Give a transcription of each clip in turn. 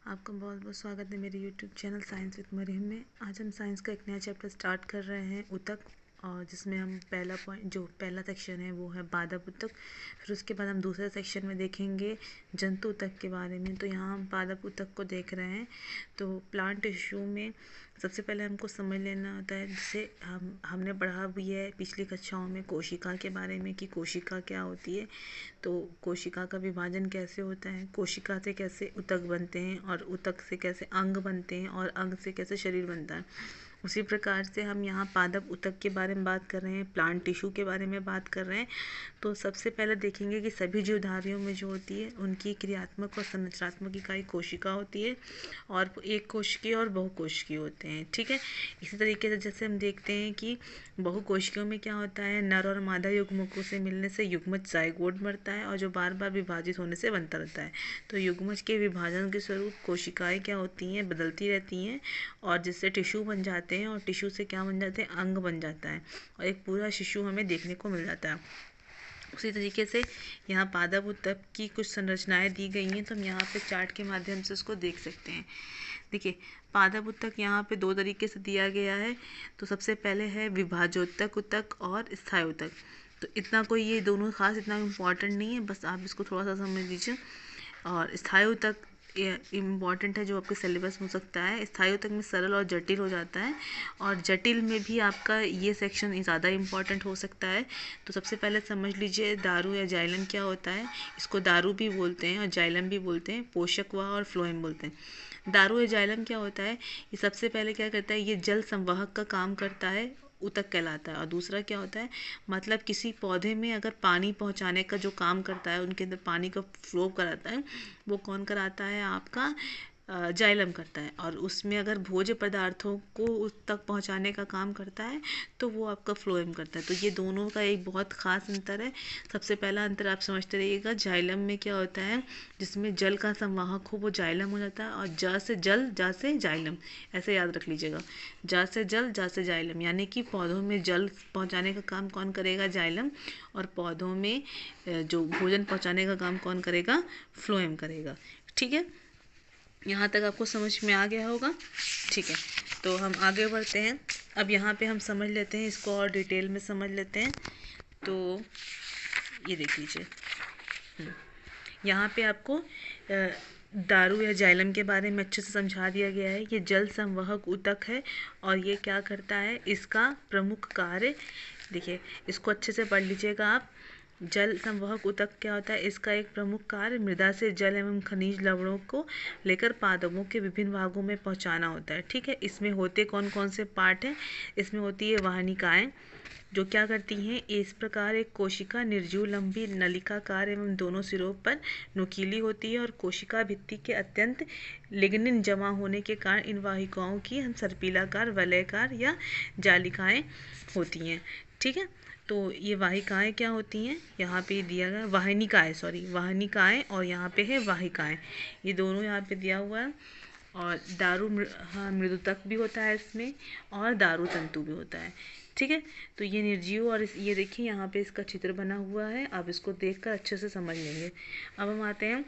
आपका बहुत बहुत स्वागत है मेरे YouTube channel science with Mariam में। आज हम साइंस का एक नया चैप्टर स्टार्ट कर रहे हैं ऊतक, और जिसमें हम पहला सेक्शन है वो है पादप ऊतक। फिर उसके बाद हम दूसरे सेक्शन में देखेंगे जंतु ऊतक के बारे में। तो यहाँ हम पादप ऊतक को देख रहे हैं। तो प्लांट टिश्यू में सबसे पहले हमको समझ लेना होता है, जिसे हमने पढ़ा भी है पिछली कक्षाओं में कोशिका के बारे में कि कोशिका क्या होती है। तो कोशिका का विभाजन कैसे होता है, कोशिका से कैसे ऊतक बनते हैं और ऊतक से कैसे अंग बनते हैं और अंग से कैसे शरीर बनता है। उसी प्रकार से हम यहाँ पादप ऊतक के बारे में बात कर रहे हैं, प्लांट टिश्यू के बारे में बात कर रहे हैं। तो सबसे पहले देखेंगे कि सभी जीवधारियों में जो होती है उनकी क्रियात्मक और संरचनात्मक इकाई कोशिका होती है, और एक कोशिकीय और बहुकोशिकीय होते हैं। ठीक है, इसी तरीके से जैसे हम देखते हैं कि बहुकोशिकीयों में क्या होता है, नर और मादा युग्मकों से मिलने से युग्मज जाइगोट बनता है और जो बार बार विभाजित होने से बनता रहता है। तो युग्मज के विभाजन के स्वरूप कोशिकाएं क्या होती हैं, बदलती रहती हैं, और जिससे टिश्यू बन जाते हैं, और टिश्यू से क्या बन जाते हैं, अंग बन जाता है, और एक पूरा शिशु हमें देखने को मिल जाता है। उसी तरीके से यहाँ पादप ऊतक की कुछ संरचनाएं दी गई हैं, तो हम यहाँ पे चार्ट के माध्यम से उसको देख सकते हैं। देखिए, पादप ऊतक यहाँ पे दो तरीके से दिया गया है। तो सबसे पहले है विभाजोत्तक ऊतक और स्थायी ऊतक। तो इतना कोई ये दोनों खास इतना इम्पोर्टेंट नहीं है, बस आप इसको थोड़ा सा समझ लीजिए। और स्थायी ऊतक इम्पॉर्टेंट है, जो आपके सिलेबस में हो सकता है। स्थायी ऊतक में सरल और जटिल हो जाता है, और जटिल में भी आपका ये सेक्शन ज़्यादा इम्पॉर्टेंट हो सकता है। तो सबसे पहले समझ लीजिए दारू या जाइलम क्या होता है। इसको दारू भी बोलते हैं और जाइलम भी बोलते हैं, पोषक वाह और फ्लोएम बोलते हैं। दारू या जाइलम क्या होता है, ये सबसे पहले क्या करता है, ये जल संवाहक का काम करता है, ऊतक कहलाता है। और दूसरा क्या होता है, मतलब किसी पौधे में अगर पानी पहुंचाने का जो काम करता है, उनके अंदर पानी का फ्लो कराता है, वो कौन कराता है, आपका जाइलम करता है। और उसमें अगर भोज्य पदार्थों को उस तक पहुंचाने का काम करता है, तो वो आपका फ्लोएम करता है। तो ये दोनों का एक बहुत खास अंतर है। सबसे पहला अंतर आप समझते रहिएगा, जाइलम में क्या होता है, जिसमें जल का संवाहक हो वो जाइलम हो जाता है, और ज से जल, जा से जाइलम, ऐसे याद रख लीजिएगा। जा से जल, जा से जाइलम, यानी कि पौधों में जल पहुंचाने का काम कौन करेगा, जाइलम, और पौधों में जो भोजन पहुंचाने का काम कौन करेगा, फ्लोएम करेगा। ठीक है, यहाँ तक आपको समझ में आ गया होगा। ठीक है, तो हम आगे बढ़ते हैं। अब यहाँ पे हम समझ लेते हैं, इसको और डिटेल में समझ लेते हैं। तो ये देख लीजिए, यहाँ पे आपको दारू या जाइलम के बारे में अच्छे से समझा दिया गया है। ये जल संवाहक ऊतक है, और ये क्या करता है, इसका प्रमुख कार्य देखिए, इसको अच्छे से पढ़ लीजिएगा आप। जल संवाहक ऊतक क्या होता है, इसका एक प्रमुख कार्य मृदा से जल एवं खनिज लवणों को लेकर पादपों के विभिन्न भागों में पहुंचाना होता है। ठीक है, इसमें होते कौन कौन से पार्ट हैं, इसमें होती है वाहिनिकाएं, जो क्या करती हैं, इस प्रकार एक कोशिका निर्जीव लंबी नलिकाकार एवं दोनों सिरों पर नुकीली होती है, और कोशिका भित्ति के अत्यंत लिग्निन जमा होने के कारण इन वाहिकाओं की हम सर्पिलाकार, वलयकार या जालिकाएं होती हैं। ठीक है, तो ये वाहिकाएं क्या होती हैं, यहाँ पे दिया गया वाहिनिकाएं, और यहाँ पे है वाहिकाएं, ये दोनों यहाँ पे दिया हुआ है। और मृदुतक भी होता है इसमें, और दारू तंतु भी होता है। ठीक है, तो ये निर्जीव, और ये देखिए यहाँ पे इसका चित्र बना हुआ है, आप इसको देखकर अच्छे से समझ लेंगे। अब हम आते हैं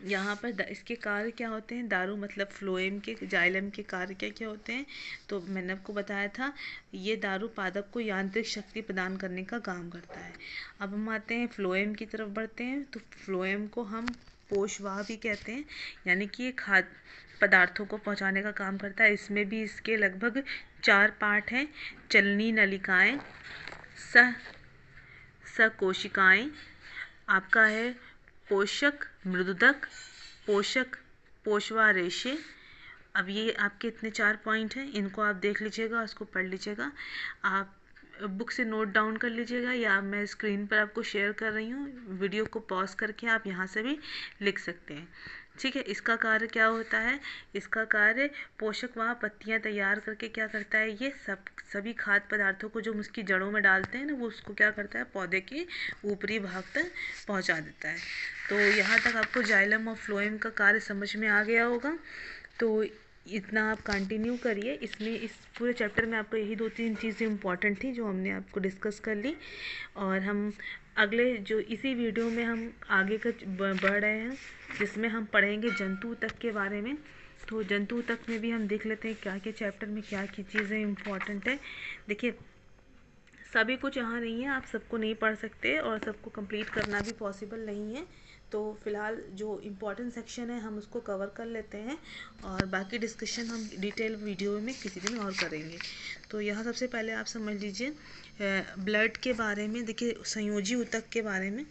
यहाँ पर इसके कार्य क्या होते हैं, दारू मतलब फ्लोएम के, जाइलम के कार्य क्या क्या होते हैं। तो मैंने आपको बताया था, ये दारू पादप को यांत्रिक शक्ति प्रदान करने का काम करता है। अब हम आते हैं फ्लोएम की तरफ बढ़ते हैं। तो फ्लोएम को हम पोषवाह भी कहते हैं, यानी कि ये खाद्य पदार्थों को पहुंचाने का काम करता है। इसमें भी इसके लगभग 4 पार्ट हैं। चलनी नलिकाएं, सकोशिकाएं, आपका है पोषक मृदुतक, पोषक पोषवा रेशे। अब ये आपके इतने 4 पॉइंट हैं, इनको आप देख लीजिएगा, उसको पढ़ लीजिएगा। आप बुक से नोट डाउन कर लीजिएगा, या मैं स्क्रीन पर आपको शेयर कर रही हूँ, वीडियो को पॉज करके आप यहाँ से भी लिख सकते हैं। ठीक है, इसका कार्य क्या होता है, इसका कार्य पोषक वहाँ पत्तियाँ तैयार करके क्या करता है, ये सभी खाद्य पदार्थों को जो उसकी जड़ों में डालते हैं ना, वो उसको क्या करता है, पौधे के ऊपरी भाग तक पहुँचा देता है। तो यहाँ तक आपको जाइलम और फ्लोएम का कार्य समझ में आ गया होगा। तो इतना आप कंटिन्यू करिए। इसमें इस पूरे चैप्टर में आपको यही 2-3 चीज़ें इंपॉर्टेंट थी जो हमने आपको डिस्कस कर ली, और हम अगले जो इसी वीडियो में हम आगे का बढ़ रहे हैं, जिसमें हम पढ़ेंगे जंतु तक के बारे में। तो जंतु तक में भी हम देख लेते हैं क्या क्या चैप्टर में क्या क्या चीज़ें इंपॉर्टेंट है। देखिए, सभी कुछ यहाँ नहीं है, आप सबको नहीं पढ़ सकते और सबको कंप्लीट करना भी पॉसिबल नहीं है। तो फ़िलहाल जो इम्पोर्टेंट सेक्शन है हम उसको कवर कर लेते हैं, और बाकी डिस्कशन हम डिटेल वीडियो में किसी दिन और करेंगे। तो यहाँ सबसे पहले आप समझ लीजिए ब्लड के बारे में। देखिए, संयोजी ऊतक के बारे में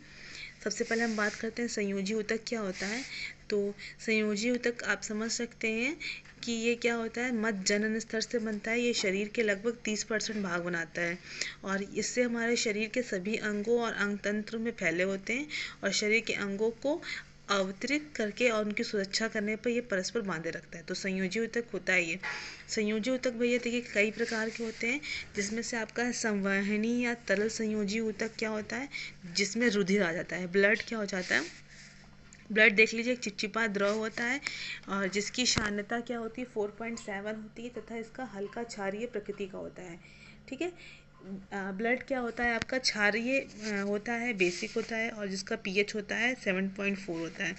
सबसे पहले हम बात करते हैं। संयोजी ऊतक क्या होता है? तो संयोजी ऊतक आप समझ सकते हैं कि ये क्या होता है, मध्य जनन स्तर से बनता है। ये शरीर के लगभग 30% भाग बनाता है, और इससे हमारे शरीर के सभी अंगों और अंग तंत्र में फैले होते हैं, और शरीर के अंगों को अवतरित करके और उनकी सुरक्षा करने पर ये परस्पर बांधे रखता है। तो संयोजी ऊतक होता है ये। संयोजी ऊतक भैया देखिए कई प्रकार के होते हैं, जिसमें से आपका संवहनी या तरल संयोजी ऊतक क्या होता है, जिसमें रुधिर आ जाता है, ब्लड क्या हो जाता है, ब्लड देख लीजिए एक चिपचिपा द्रव होता है, और जिसकी सांद्रता क्या होती है 4.7 होती है, तथा इसका हल्का क्षारीय प्रकृति का होता है। ठीक है, ब्लड क्या होता है आपका क्षारीय होता है, बेसिक होता है, और जिसका पीएच होता है 7.4 होता है।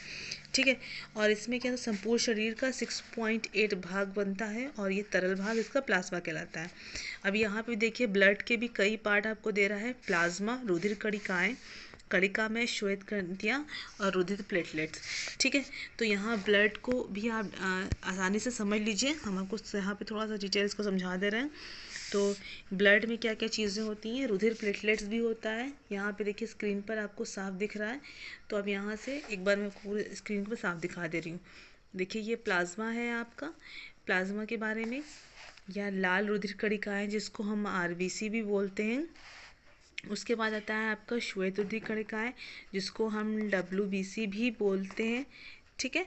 ठीक है, और इसमें क्या संपूर्ण शरीर का 6.8 भाग बनता है, और ये तरल भाग इसका प्लाज्मा कहलाता है। अब यहाँ पे देखिए ब्लड के भी कई पार्ट आपको दे रहा है, प्लाज्मा, रुधिर कणिकाएं, कणिका में श्वेत ग्रंथियाँ, और रुधिर प्लेटलेट्स। ठीक है, तो यहाँ ब्लड को भी आप आसानी से समझ लीजिए, हम आपको यहाँ पे थोड़ा सा डिटेल्स को समझा दे रहे हैं। तो ब्लड में क्या क्या चीज़ें होती हैं, रुधिर प्लेटलेट्स भी होता है। यहाँ पे देखिए स्क्रीन पर आपको साफ दिख रहा है, तो अब यहाँ से एक बार मैं पूरे स्क्रीन पर साफ दिखा दे रही हूँ। देखिए ये प्लाज्मा है आपका, प्लाज्मा के बारे में, या लाल रुधिर कणिकाएं जिसको हम आरबीसी भी बोलते हैं। उसके बाद आता है आपका श्वेत रुधिर कणिकाएं, जिसको हम डब्ल्यूबीसी भी बोलते हैं। ठीक है,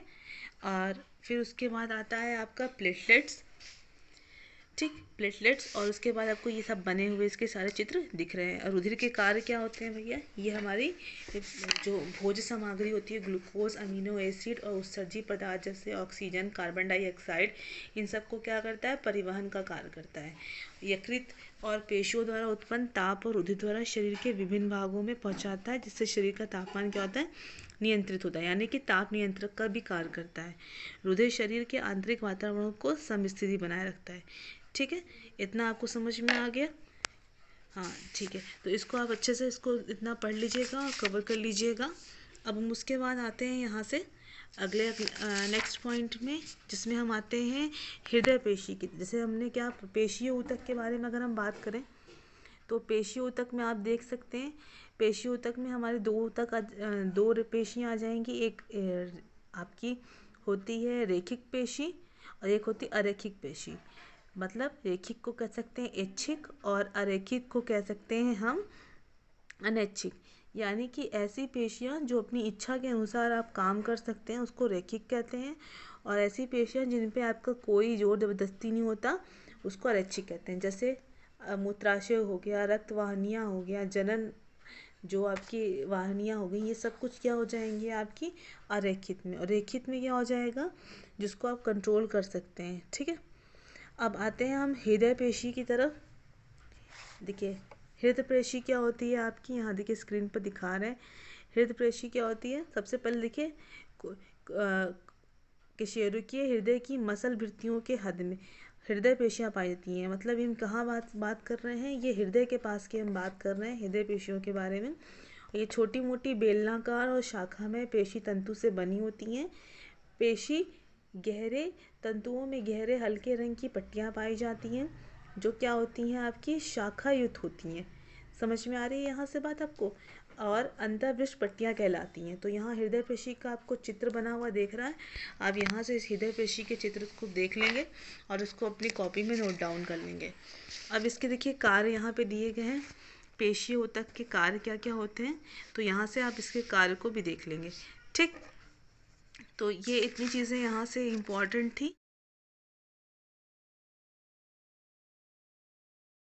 और फिर उसके बाद आता है आपका प्लेटलेट्स। ठीक, प्लेटलेट्स, और उसके बाद आपको ये सब बने हुए इसके सारे चित्र दिख रहे हैं। और रुधिर के कार्य क्या होते हैं भैया, ये हमारी जो भोज्य सामग्री होती है, ग्लूकोज, अमीनो एसिड और उत्सर्जी पदार्थ जैसे ऑक्सीजन, कार्बन डाइऑक्साइड, इन सबको क्या करता है, परिवहन का कार्य करता है। यकृत और पेशियों द्वारा उत्पन्न ताप और रुधिर द्वारा शरीर के विभिन्न भागों में पहुंचाता है, जिससे शरीर का तापमान क्या होता है, नियंत्रित होता है, यानी कि ताप नियंत्रक का भी कार्य करता है। रुधिर शरीर के आंतरिक वातावरण को समस्थिति बनाए रखता है। ठीक है, इतना आपको समझ में आ गया? हाँ ठीक है, तो इसको आप अच्छे से इसको इतना पढ़ लीजिएगा और कवर कर लीजिएगा। अब हम उसके बाद आते हैं यहाँ से अगले नेक्स्ट पॉइंट में, जिसमें हम आते हैं हृदय पेशी की। जैसे हमने क्या पेशीय ऊतक के बारे में अगर हम बात करें, तो पेशीय ऊतक में आप देख सकते हैं, पेशीय ऊतक में हमारे दो पेशियाँ आ जाएंगी। एक आपकी होती है रेखिक पेशी, और एक होती अरेखिक पेशी। मतलब रेखिक को कह सकते हैं ऐच्छिक, और अरेखिक को कह सकते हैं हम अनैच्छिक। यानी कि ऐसी पेशियाँ जो अपनी इच्छा के अनुसार आप काम कर सकते हैं, उसको रेखिक कहते हैं। और ऐसी पेशियाँ जिन पे आपका कोई जोर ज़बरदस्ती नहीं होता, उसको अनैच्छिक कहते हैं। जैसे मूत्राशय हो गया, रक्त वाहिनियाँ हो गया, जनन जो आपकी वाहिनियाँ हो गई, ये सब कुछ क्या हो जाएंगी आपकी अरेखित में। और रेखित में क्या हो जाएगा, जिसको आप कंट्रोल कर सकते हैं। ठीक है, अब आते हैं हम हृदय पेशी की तरफ। देखिए हृदय पेशी क्या होती है आपकी, यहाँ देखिए स्क्रीन पर दिखा रहे हैं। हृदय पेशी क्या होती है, सबसे पहले देखिए कशेरुकीय हृदय की मसल भित्तियों के हद में हृदय पेशियाँ पाई जाती हैं। मतलब हम कहाँ बात कर रहे हैं, ये हृदय के पास की हम बात कर रहे हैं हृदय पेशियों के बारे में। ये छोटी मोटी बेलनाकार और शाखा में पेशी तंतु से बनी होती हैं। पेशी गहरे तंतुओं में गहरे हल्के रंग की पट्टियाँ पाई जाती हैं, जो क्या होती हैं आपकी शाखा युक्त होती हैं। समझ में आ रही है यहाँ से बात आपको? और अंतर्वृष्ट पट्टियाँ कहलाती हैं। तो यहाँ हृदय पेशी का आपको चित्र बना हुआ देख रहा है, आप यहाँ से इस हृदय पेशी के चित्र को देख लेंगे और उसको अपनी कॉपी में नोट डाउन कर लेंगे। अब इसके देखिए कार्य यहाँ पे दिए गए हैं, पेशीय ऊतक के कार्य क्या क्या होते हैं, तो यहाँ से आप इसके कार्य को भी देख लेंगे। ठीक, तो ये इतनी चीज़ें यहाँ से इम्पॉर्टेंट थी।